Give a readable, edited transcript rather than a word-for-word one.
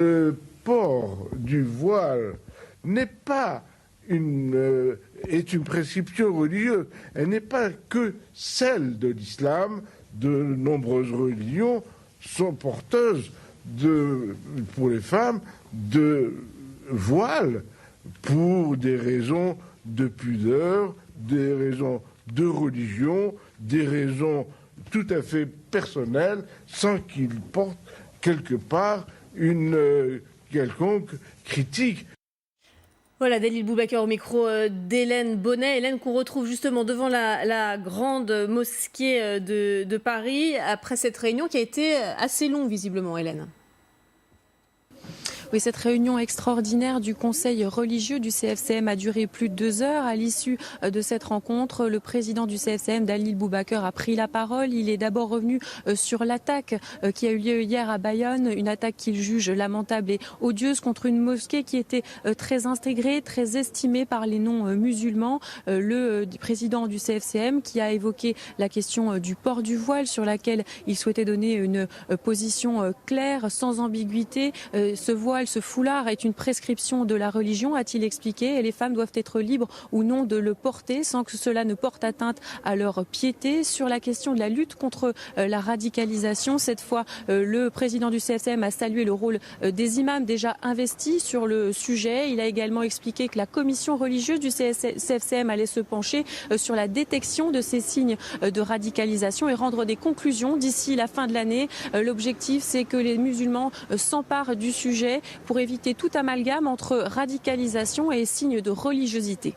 Le port du voile n'est pas est une prescription religieuse. Elle n'est pas que celle de l'islam. De nombreuses religions sont porteuses pour les femmes de voile pour des raisons de pudeur, des raisons de religion, des raisons tout à fait personnelles, sans qu'ils portent quelque part une quelconque critique. Voilà, Dalil Boubacar au micro d'Hélène Bonnet. Hélène, qu'on retrouve justement devant la grande mosquée de Paris, après cette réunion qui a été assez longue visiblement, Hélène. Oui, cette réunion extraordinaire du Conseil religieux du CFCM a duré plus de 2 heures. À l'issue de cette rencontre, le président du CFCM, Dalil Boubacar, a pris la parole. Il est d'abord revenu sur l'attaque qui a eu lieu hier à Bayonne, une attaque qu'il juge lamentable et odieuse contre une mosquée qui était très intégrée, très estimée par les non-musulmans. Le président du CFCM qui a évoqué la question du port du voile, sur laquelle il souhaitait donner une position claire, sans ambiguïté. Ce voile, ce foulard est une prescription de la religion, a-t-il expliqué, et les femmes doivent être libres ou non de le porter sans que cela ne porte atteinte à leur piété. Sur la question de la lutte contre la radicalisation, cette fois, le président du CFCM a salué le rôle des imams déjà investis sur le sujet. Il a également expliqué que la commission religieuse du CFCM allait se pencher sur la détection de ces signes de radicalisation et rendre des conclusions d'ici la fin de l'année. L'objectif, c'est que les musulmans s'emparent du sujet pour éviter tout amalgame entre radicalisation et signes de religiosité.